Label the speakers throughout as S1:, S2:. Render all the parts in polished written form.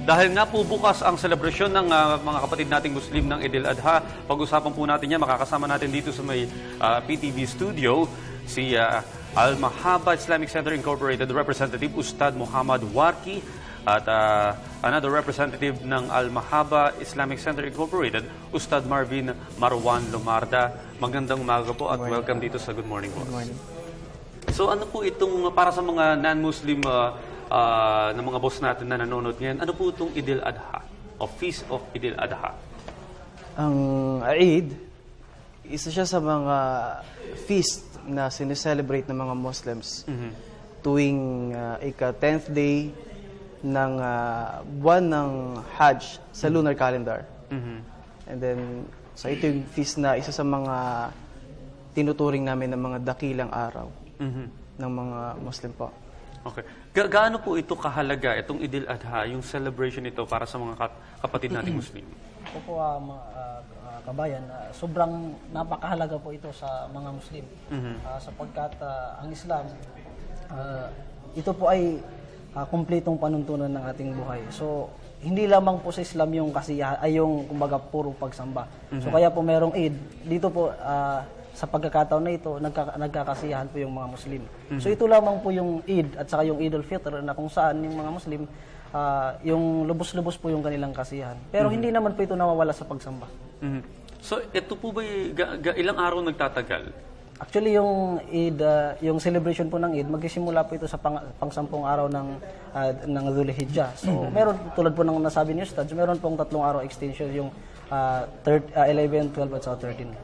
S1: Dahil nga po bukas ang selebrasyon ng mga kapatid nating Muslim ng Eid al-Adha, pag-usapan po natin yan, makakasama natin dito sa may PTV studio, si Al-Mahaba Islamic Center Incorporated Representative Ustad Muhammad Warki at another representative ng Al-Mahaba Islamic Center Incorporated, Ustad Marvin Marwan Lumarda. Magandang umaga po at welcome dito sa Good Morning Boss.
S2: Good morning.
S1: So ano po itong para sa mga non-Muslim na mga boss natin na nanonood ngayon, ano po itong Eid al-Adha o Feast of Eid al-Adha?
S2: Ang Eid, isa siya sa mga feast na sineselebrate ng mga Muslims tuwing ika-10th day ng buwan ng Hajj sa lunar calendar. And then, so ito yung feast na isa sa mga tinuturing namin ng mga dakilang araw ng mga Muslim po.
S1: Okay. Gaano po ito kahalaga, itong Eid al-Adha, yung celebration ito para sa mga kapatid nating Muslim?
S3: Ako po, kabayan, sobrang napakahalaga po ito sa mga Muslim. Sapagkat ang Islam, ito po ay kumpletong panuntunan ng ating buhay. So, hindi lamang po sa Islam yung kasiyahan, ay yung kumbaga puro pagsamba. So, kaya po merong Eid. Dito po, sa pagkakataon na ito, nagkakasiyahan po yung mga Muslim. So, ito lamang po yung Eid at saka yung Eid al-Fitr na kung saan yung mga Muslim, yung lubos-lubos po yung kanilang kasiyahan. Pero hindi naman po ito nawawala sa pagsamba.
S1: So, ito po ba ilang araw nagtatagal?
S3: Actually, yung Eid, yung celebration po ng Eid, magsisimula po ito sa pang-10 araw ng Dhul Hijjah. So, meron tulad po ng nasabi ni Ustad, meron pong 3 araw extension, yung 11, 12 at 13.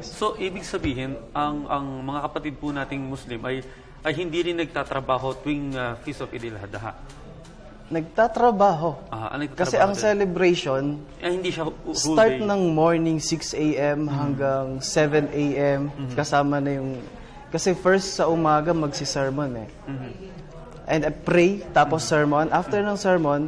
S1: So, ibig sabihin, ang mga kapatid po nating Muslim ay hindi rin nagtatrabaho tuwing Feast of Eid al-Adha.
S2: Nagtatrabaho. Kasi ang celebration,
S1: hindi siya whole
S2: start
S1: day.
S2: ng morning 6 a.m. hanggang 7 a.m. Kasama na yung... Kasi first sa umaga magsi-sermon eh. And pray, tapos sermon. After ng sermon,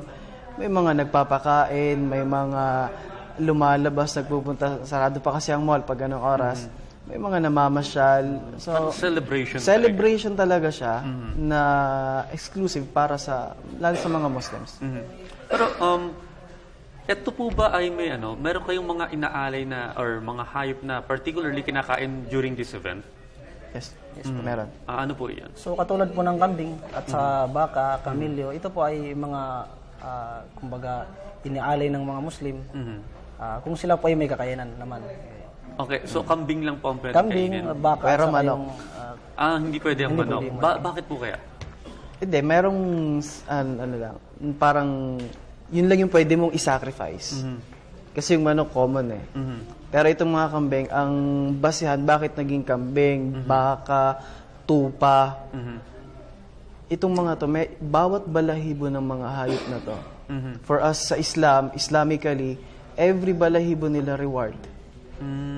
S2: may mga nagpapakain, may mga lumalabas, nagpupunta, sarado pa kasi ang mall pag anong oras. May mga namamasyal. So, celebration talaga siya na exclusive para sa, lalo sa mga Muslims.
S1: Pero, ito po ba ay meron kayong mga inaalay na or mga hayop na particularly kinakain during this event?
S2: Yes, meron.
S1: Ano po yan?
S3: So, katulad po ng kambing at sa baka, kamilyo, ito po ay mga, kumbaga, inialay ng mga Muslim. Kung sila po ay may kakayanan naman.
S1: Okay, so kambing lang po ang pwede
S3: Kambing,
S1: kainin?
S3: baka,
S2: Pero
S3: saka
S2: manok.
S1: Hindi pwede ang
S3: Hindi
S1: manok.
S3: pwede ang
S1: Bakit po kaya?
S2: Hindi, merong, ano lang, parang, yun lang yung pwede mong i-sacrifice. Kasi yung manok common eh. Pero itong mga kambing, ang basihan, bakit naging kambing, baka, tupa, itong mga to, bawat balahibo ng mga hayop na to, for us sa Islam, Islamically, every balahibo nila reward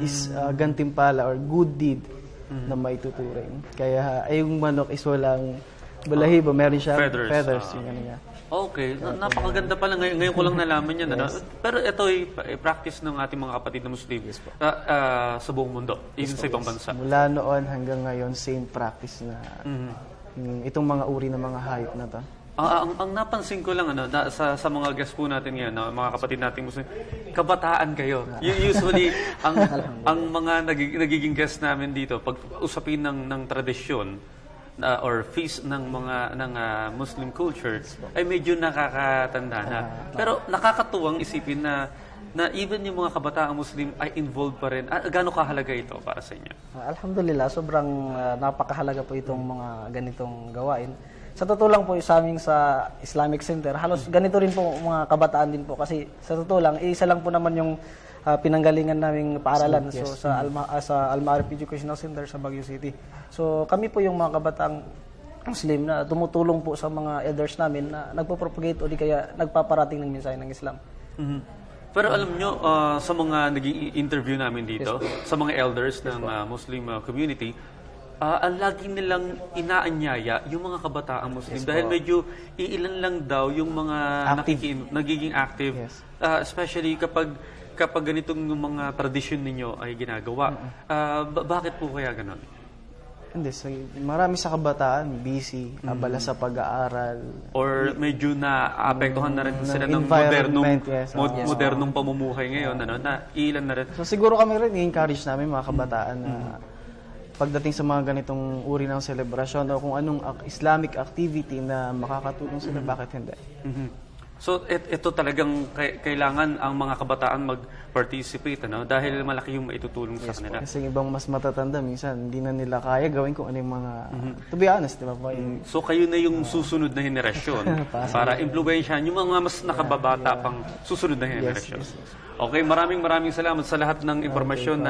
S2: is gantimpala or good deed na may tuturing. Kaya yung manok is walang balahibo, meron siya feathers yung ano niya.
S1: Okay, napakaganda pala. Ngayon ko lang nalaman yan. Yes. Pero ito ay practice ng ating mga kapatid na Muslim sa buong mundo, even sa ibang bansa.
S2: Mula noon hanggang ngayon, same practice na itong mga uri ng mga hayop na to.
S1: Ang napansin ko lang sa mga guests po natin ngayon, mga kapatid nating Muslim, kabataan kayo. Usually ang mga nagiging guests namin dito pag usapin ng tradisyon or feast ng Muslim culture ay medyo nakakatanda na. Pero nakakatuwang isipin na even yung mga kabataang Muslim ay involved pa rin. Gaano kahalaga ito para sa inyo?
S3: Alhamdulillah, sobrang napakahalaga po itong mga ganitong gawain. Sa totoo lang po sa aming sa Islamic Center, halos ganito rin po mga kabataan din po. Kasi sa totoo lang, isa lang po naman yung pinanggalingan naming paaralan sa Al-Ma'arif Educational Center sa Baguio City. So kami po yung mga kabataang Muslim na tumutulong po sa mga elders namin na nagpo-propagate o di kaya nagpaparating ng mensahe ng Islam.
S1: Pero alam nyo, sa mga naging interview namin dito, sa mga elders ng Muslim community, ang lagi nilang inaanyaya yung mga kabataang Muslim dahil medyo iilan lang daw yung mga nagiging active, especially kapag ganitong yung mga tradisyon ninyo ay ginagawa. Bakit po kaya ganon?
S2: Hindi, marami sa kabataan, busy, abala sa pag-aaral.
S1: Or medyo naapektuhan na rin sila ng
S2: environment, yes.
S1: modernong pamumuhay ngayon, na ilan na rin.
S2: So siguro kami rin, i-encourage namin mga kabataan na pagdating sa mga ganitong uri ng selebrasyon o kung anong Islamic activity na makakatulong sila, bakit hindi?
S1: So, ito talagang kailangan ang mga kabataan mag-participate, dahil malaki yung maitutulong sa kanila.
S2: Kasi yung ibang mas matatanda, minsan hindi na nila kaya gawin kung ano yung mga, to be honest, di ba po?
S1: So, kayo na yung susunod na henerasyon para impluwensyahan yung mga mas nakababata pang susunod na henerasyon. Okay, maraming salamat sa lahat ng impormasyon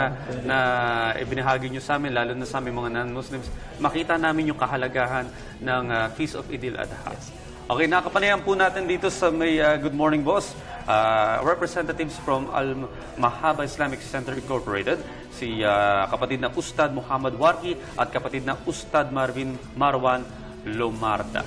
S1: na ibinahagi nyo sa amin, lalo na sa aming mga non-Muslims. Makita namin yung kahalagahan ng Feast of Eid al-Adha. Okay, nakapanayan po natin dito sa may Good Morning Boss, representatives from Al-Mahaba Islamic Center Incorporated, si kapatid na Ustad Muhammad Warki at kapatid na Ustad Marwan Lomarda.